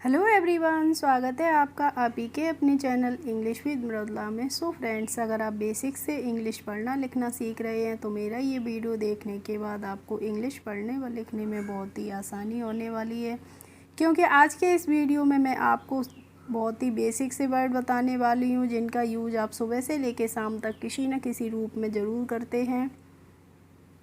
Hello everyone, स्वागत है आपका आप ही के अपने चैनल इंग्लिश विद मृदुला में। सो फ्रेंड्स, अगर आप बेसिक से इंग्लिश पढ़ना लिखना सीख रहे हैं तो मेरा ये वीडियो देखने के बाद आपको इंग्लिश पढ़ने व लिखने में बहुत ही आसानी होने वाली है, क्योंकि आज के इस वीडियो में मैं आपको बहुत ही बेसिक से वर्ड बताने वाली हूँ जिनका यूज आप सुबह से लेकर शाम तक किसी न किसी रूप में ज़रूर करते हैं।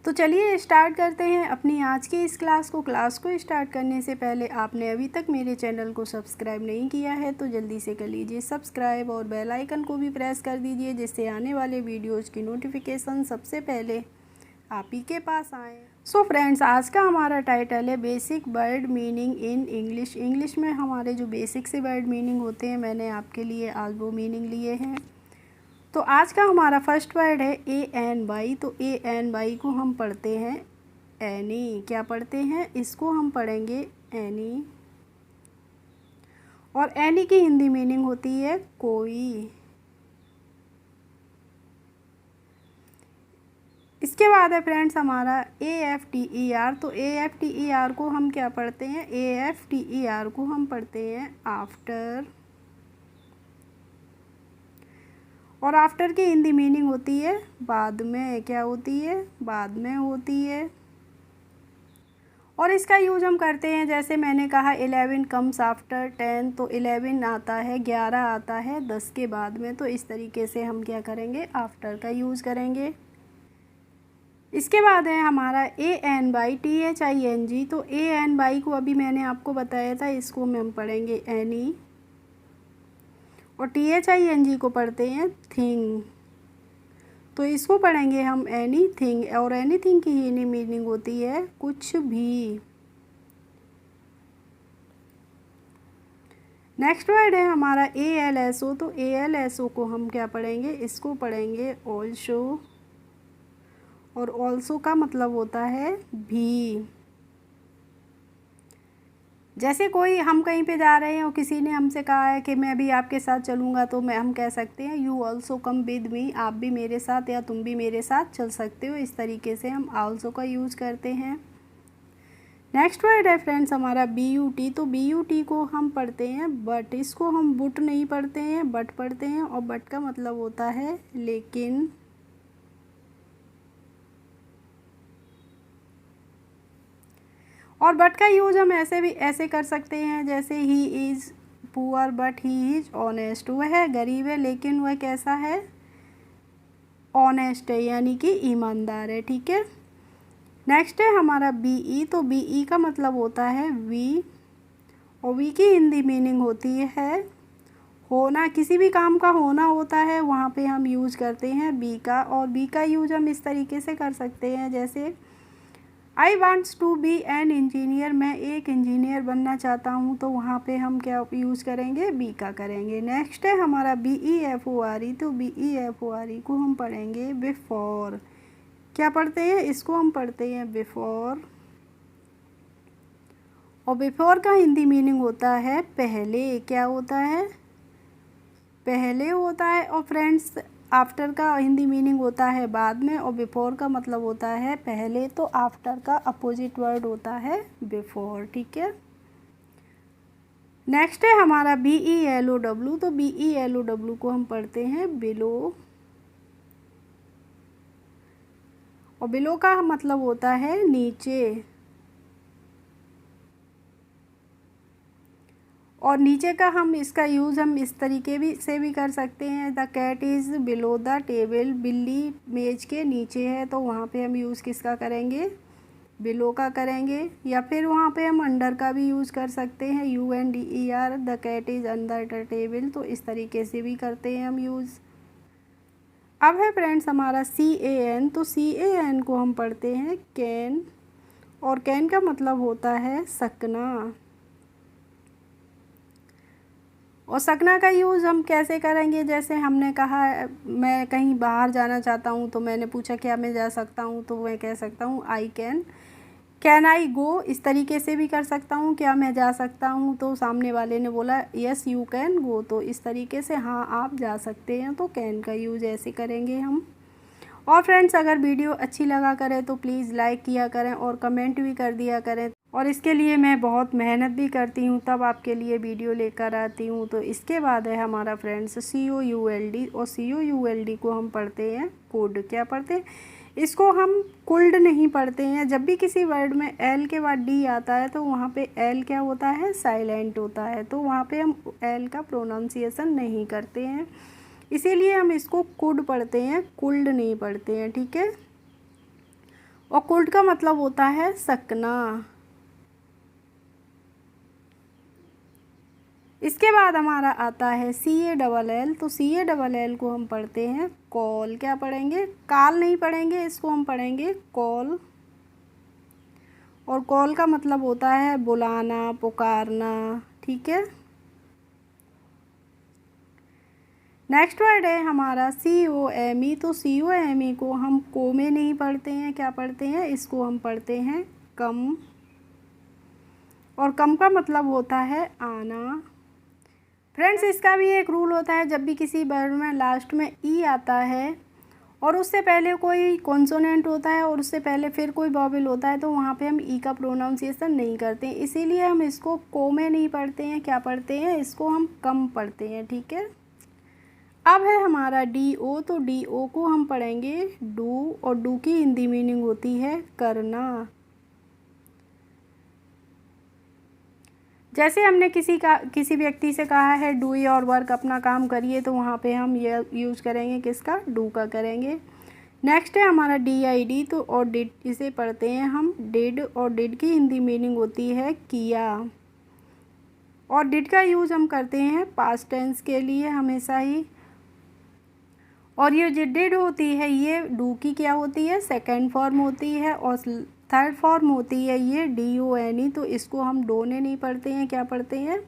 तो चलिए स्टार्ट करते हैं अपनी आज की इस क्लास को स्टार्ट करने से पहले आपने अभी तक मेरे चैनल को सब्सक्राइब नहीं किया है तो जल्दी से कर लीजिए सब्सक्राइब और बेल आइकन को भी प्रेस कर दीजिए, जिससे आने वाले वीडियोज़ की नोटिफिकेशन सबसे पहले आप ही के पास आए। सो फ्रेंड्स, आज का हमारा टाइटल है basic word meaning in English. English में हमारे जो बेसिक से वर्ड मीनिंग होते हैं, मैंने आपके लिए आज वो मीनिंग लिए हैं। तो आज का हमारा फर्स्ट वर्ड है ANY। तो ANY को हम पढ़ते हैं एनी। क्या पढ़ते हैं? इसको हम पढ़ेंगे एनी। और एनी की हिंदी मीनिंग होती है कोई। इसके बाद है फ्रेंड्स हमारा AFTER। तो AFTER को हम क्या पढ़ते हैं? AFTER को हम पढ़ते हैं आफ्टर। और आफ्टर की हिंदी मीनिंग होती है बाद में। क्या होती है? बाद में होती है। और इसका यूज हम करते हैं, जैसे मैंने कहा 11 कम्स आफ्टर 10। तो 11 आता है, 11 आता है 10 के बाद में। तो इस तरीके से हम क्या करेंगे? आफ्टर का यूज करेंगे। इसके बाद है हमारा ANY THING। तो ANY को अभी मैंने आपको बताया था, इसको हम पढ़ेंगे एनी। और THING को पढ़ते हैं थिंग। तो इसको पढ़ेंगे हम एनी थिंग। और एनी थिंग की ही मीनिंग होती है कुछ भी। नेक्स्ट वर्ड है हमारा ALSO। तो ALSO को हम क्या पढ़ेंगे? इसको पढ़ेंगे ऑल्सो। और ऑल्सो का मतलब होता है भी। जैसे कोई हम कहीं पे जा रहे हैं और किसी ने हमसे कहा है कि मैं भी आपके साथ चलूँगा, तो हम कह सकते हैं you also come with me. आप भी मेरे साथ या तुम भी मेरे साथ चल सकते हो। इस तरीके से हम ऑल्सो का यूज़ करते हैं। नेक्स्ट वर्ड है फ्रेंड्स हमारा BUT। तो BUT को हम पढ़ते हैं बट। इसको हम बुट नहीं पढ़ते हैं, बट पढ़ते हैं। और बट का मतलब होता है लेकिन। और बट का यूज हम ऐसे कर सकते हैं, जैसे he is poor but he is honest. वह गरीब है लेकिन वह कैसा है? ऑनेस्ट है, यानी कि ईमानदार है। ठीक है। नेक्स्ट है हमारा BE। तो BE का मतलब होता है वी। और वी की हिंदी मीनिंग होती है होना। किसी भी काम का होना होता है, वहाँ पे हम यूज करते हैं बी का। और बी का यूज हम इस तरीके से कर सकते हैं, जैसे I wants to be an engineer. मैं एक इंजीनियर बनना चाहता हूँ। तो वहाँ पे हम क्या यूज़ करेंगे? बी का करेंगे। नेक्स्ट है हमारा BEFORE। तो BEFORE को हम पढ़ेंगे बिफोर। क्या पढ़ते हैं? इसको हम पढ़ते हैं बिफोर। और बिफोर का हिंदी मीनिंग होता है पहले। क्या होता है? पहले होता है। और फ्रेंड्स, आफ्टर का हिंदी मीनिंग होता है बाद में। और बिफोर का मतलब होता है पहले। तो आफ्टर का अपोजिट वर्ड होता है बिफोर। ठीक है। नेक्स्ट है हमारा BELOW। तो BELOW को हम पढ़ते हैं बिलो। और बिलो का मतलब होता है नीचे। और नीचे का हम इसका यूज़ हम इस तरीके से भी कर सकते हैं, the cat is below the table. बिल्ली मेज के नीचे है। तो वहाँ पे हम यूज़ किसका करेंगे? बिलो का करेंगे। या फिर वहाँ पे हम अंडर का भी यूज़ कर सकते हैं, UNDER। The cat is under the table. तो इस तरीके से भी करते हैं हम यूज़। अब है फ्रेंड्स हमारा CAN। तो CAN को हम पढ़ते हैं कैन। और कैन का मतलब होता है सकना। और सकना का यूज़ हम कैसे करेंगे? जैसे हमने कहा मैं कहीं बाहर जाना चाहता हूँ, तो मैंने पूछा क्या मैं जा सकता हूँ? तो मैं कह सकता हूँ आई कैन आई गो। इस तरीके से भी कर सकता हूँ, क्या मैं जा सकता हूँ? तो सामने वाले ने बोला यस यू कैन गो। तो इस तरीके से हाँ आप जा सकते हैं। तो कैन का यूज़ ऐसे करेंगे हम। और फ्रेंड्स, अगर वीडियो अच्छी लगा करें तो प्लीज़ लाइक किया करें और कमेंट भी कर दिया करें। और इसके लिए मैं बहुत मेहनत भी करती हूँ, तब आपके लिए वीडियो लेकर आती हूँ। तो इसके बाद है हमारा फ्रेंड्स COULD, और COULD को हम पढ़ते हैं कुड। क्या पढ़ते हैं? इसको हम कुल्ड नहीं पढ़ते हैं। जब भी किसी वर्ड में एल के बाद डी आता है तो वहाँ पे एल क्या होता है? साइलेंट होता है, तो वहाँ पे हम एल का प्रोनाउंसिएशन नहीं करते हैं, इसीलिए हम इसको कुड पढ़ते हैं, कुल्ड नहीं पढ़ते हैं। ठीक है। और कुल्ड का मतलब होता है सकना। इसके बाद हमारा आता है CALL, तो CALL को हम पढ़ते हैं कॉल। क्या पढ़ेंगे? काल नहीं पढ़ेंगे, इसको हम पढ़ेंगे कॉल। और कॉल का मतलब होता है बुलाना, पुकारना। ठीक है। नेक्स्ट वर्ड है हमारा COME, तो COME को हम को में नहीं पढ़ते हैं। क्या पढ़ते हैं? इसको हम पढ़ते हैं कम। और कम का मतलब होता है आना। फ्रेंड्स, इसका भी एक रूल होता है, जब भी किसी वर्ड में लास्ट में ई आता है और उससे पहले कोई कॉन्सोनेंट होता है और उससे पहले फिर कोई वॉवेल होता है, तो वहाँ पे हम ई का प्रोनाउंसिएशन नहीं करते हैं, इसीलिए हम इसको को में नहीं पढ़ते हैं। क्या पढ़ते हैं? इसको हम कम पढ़ते हैं। ठीक है। अब है हमारा DO, तो DO को हम पढ़ेंगे डू, और डू की हिंदी मीनिंग होती है करना। जैसे हमने किसी व्यक्ति से कहा है डू योर वर्क, अपना काम करिए, तो वहाँ पे हम ये यूज़ करेंगे किसका? डू का करेंगे। नेक्स्ट है हमारा DID, तो और डिड, इसे पढ़ते हैं हम डिड, और डिड की हिंदी मीनिंग होती है किया। और डिड का यूज़ हम करते हैं पास्ट टेंस के लिए हमेशा ही। और ये जो डिड होती है ये डू की क्या होती है? सेकेंड फॉर्म होती है, और थर्ड फॉर्म होती है ये DONE, तो इसको हम डोने नहीं पढ़ते हैं। क्या पढ़ते हैं?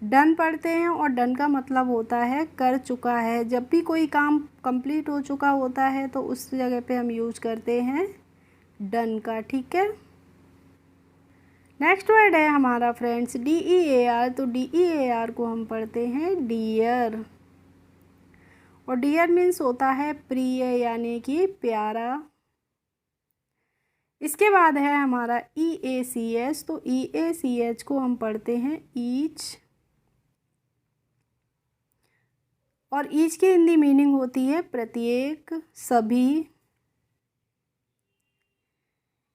डन पढ़ते हैं। और डन का मतलब होता है कर चुका है। जब भी कोई काम कंप्लीट हो चुका होता है तो उस जगह पे हम यूज़ करते हैं डन का। ठीक है। नेक्स्ट वर्ड है हमारा फ्रेंड्स DEAR, तो DEAR को हम पढ़ते हैं डियर। और डियर मीन्स होता है प्रिय, यानी कि प्यारा। इसके बाद है हमारा EACH, तो EACH को हम पढ़ते हैं ईच। और ईच की हिंदी मीनिंग होती है प्रत्येक, सभी।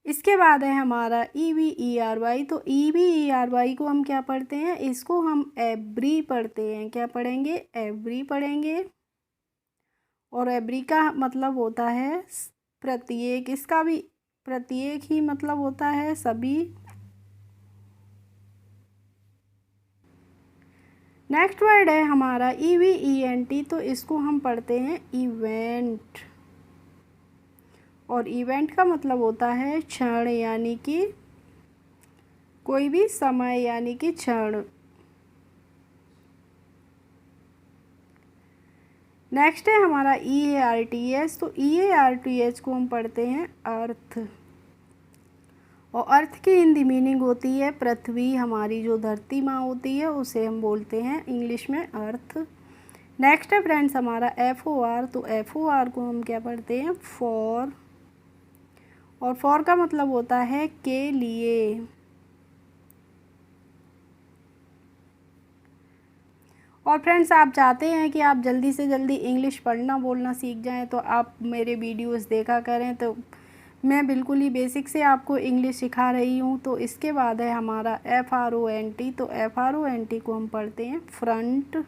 इसके बाद है हमारा EVERY, तो EVERY को हम क्या पढ़ते हैं? इसको हम एवरी पढ़ते हैं। क्या पढ़ेंगे? एवरी पढ़ेंगे। और एवरी का मतलब होता है प्रत्येक, इसका भी प्रत्येक ही मतलब होता है सभी। नेक्स्ट वर्ड है हमारा EVENT, तो इसको हम पढ़ते हैं इवेंट। और इवेंट का मतलब होता है क्षण, यानी कि कोई भी समय, यानी कि क्षण। नेक्स्ट है हमारा EARTH, तो EARTH को हम पढ़ते हैं अर्थ। और अर्थ की हिंदी मीनिंग होती है पृथ्वी, हमारी जो धरती माँ होती है उसे हम बोलते हैं इंग्लिश में अर्थ। नेक्स्ट है फ्रेंड्स हमारा FOR, तो FOR को हम क्या पढ़ते हैं? फॉर। और फॉर का मतलब होता है के लिए। और फ्रेंड्स, आप चाहते हैं कि आप जल्दी से जल्दी इंग्लिश पढ़ना बोलना सीख जाएं, तो आप मेरे वीडियोस देखा करें। तो मैं बिल्कुल ही बेसिक से आपको इंग्लिश सिखा रही हूँ। तो इसके बाद है हमारा FRONT, तो FRONT को हम पढ़ते हैं फ्रंट।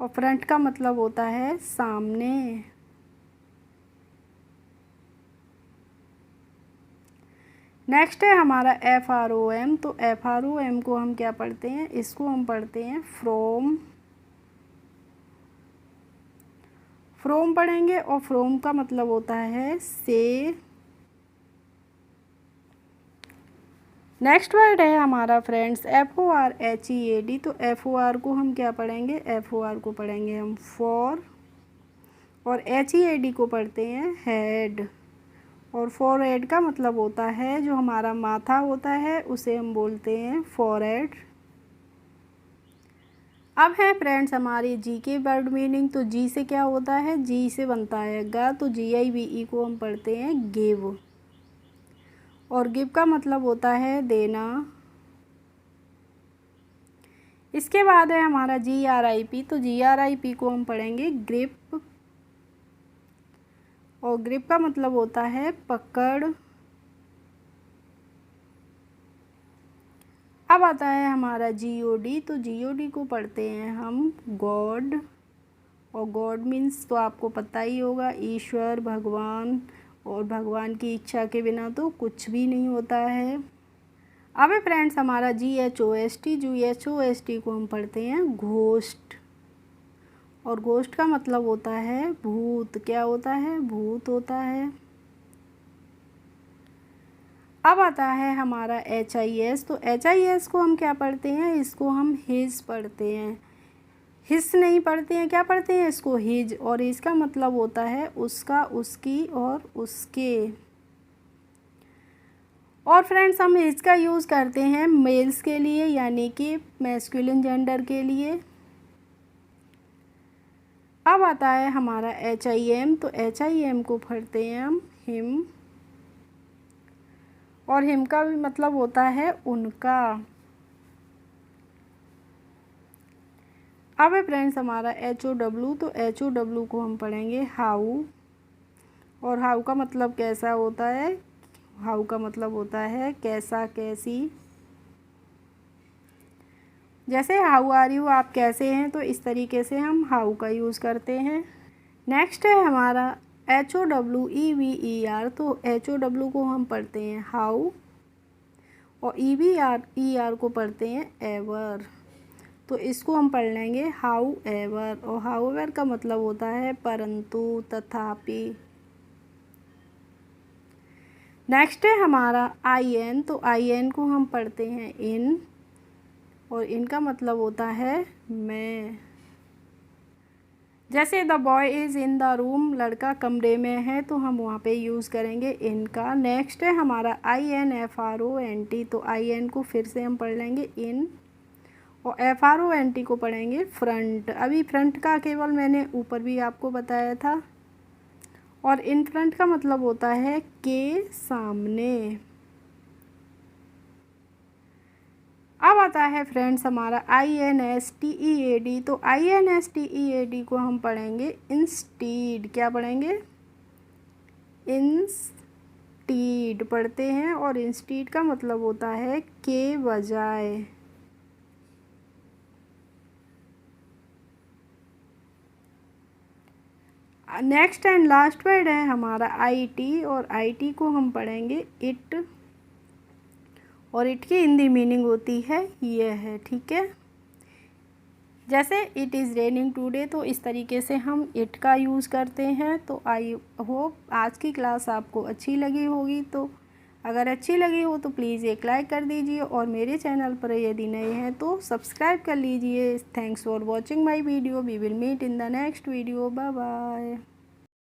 और फ्रंट का मतलब होता है सामने। नेक्स्ट है हमारा FROM, तो FROM को हम क्या पढ़ते हैं? इसको हम पढ़ते हैं फ्रॉम। फ्रॉम पढ़ेंगे, और फ्रॉम का मतलब होता है से। नेक्स्ट वर्ड है हमारा फ्रेंड्स FORHEAD, तो FOR को हम क्या पढ़ेंगे? FOR को पढ़ेंगे हम फॉर। और HEAD को पढ़ते हैं हेड। और फॉरहेड का मतलब होता है जो हमारा माथा होता है उसे हम बोलते हैं फॉरहेड। अब है फ्रेंड्स हमारी जी के वर्ड मीनिंग, तो जी से क्या होता है? जी से बनता है गा, तो GIVE को हम पढ़ते हैं गिव। और गिव का मतलब होता है देना। इसके बाद है हमारा GRIP, तो GRIP को हम पढ़ेंगे ग्रिप, और ग्रिप का मतलब होता है पकड़। अब आता है हमारा GOD, तो GOD को पढ़ते हैं हम गॉड, और गॉड मीन्स तो आपको पता ही होगा ईश्वर, भगवान, और भगवान की इच्छा के बिना तो कुछ भी नहीं होता है। अब है फ्रेंड्स हमारा GHOST को हम पढ़ते हैं घोस्ट, और घोस्ट का मतलब होता है भूत। क्या होता है? भूत होता है। अब आता है हमारा HIS, तो HIS को हम क्या पढ़ते हैं? इसको हम हिज पढ़ते हैं। हिस नहीं पढ़ते हैं, क्या पढ़ते हैं? इसको हिज, और इसका मतलब होता है उसका, उसकी और उसके। और फ्रेंड्स हम इसका यूज़ करते हैं मेल्स के लिए, यानी कि मैस्कुलिन जेंडर के लिए। अब आता है हमारा HIM, तो HIM को पढ़ते हैं हम हिम, और हिम का भी मतलब होता है उनका। अब है फ्रेंड्स हमारा HOW, तो HOW को हम पढ़ेंगे हाउ, और हाउ का मतलब कैसा होता है? हाउ का मतलब होता है कैसा, कैसी। जैसे हाउ आर यू, आप कैसे हैं, तो इस तरीके से हम हाउ का यूज़ करते हैं। नेक्स्ट है हमारा HOWEVER, तो HOW को हम पढ़ते हैं हाउ, और EVER को पढ़ते हैं एवर, तो इसको हम पढ़ लेंगे हाउ एवर, और हाउ एवर का मतलब होता है परंतु, तथापि। नेक्स्ट है हमारा IN, तो IN को हम पढ़ते हैं इन, और इनका मतलब होता है मैं। जैसे the boy is in the room, लड़का कमरे में है, तो हम वहाँ पे यूज़ करेंगे इनका। नेक्स्ट है हमारा INFRONT, तो IN को फिर से हम पढ़ लेंगे इन, और FRONT को पढ़ेंगे फ्रंट। अभी फ्रंट का केवल मैंने ऊपर भी आपको बताया था। और इन फ्रंट का मतलब होता है के सामने। अब आता है फ्रेंड्स हमारा INSTEAD, तो INSTEAD को हम पढ़ेंगे इंस्टीड। क्या पढ़ेंगे? इंस्टीड पढ़ते हैं, और इंस्टीड का मतलब होता है के बजाय। नेक्स्ट एंड लास्ट वर्ड है हमारा IT, और IT को हम पढ़ेंगे इट, और इट की हिंदी मीनिंग होती है यह है। ठीक है, जैसे इट इज़ रेनिंग टुडे, तो इस तरीके से हम इट का यूज़ करते हैं। तो आई होप आज की क्लास आपको अच्छी लगी होगी, तो अगर अच्छी लगी हो तो प्लीज़ एक लाइक कर दीजिए, और मेरे चैनल पर यदि नए हैं तो सब्सक्राइब कर लीजिए। Thanks for watching my video. We will meet in the next video. Bye bye.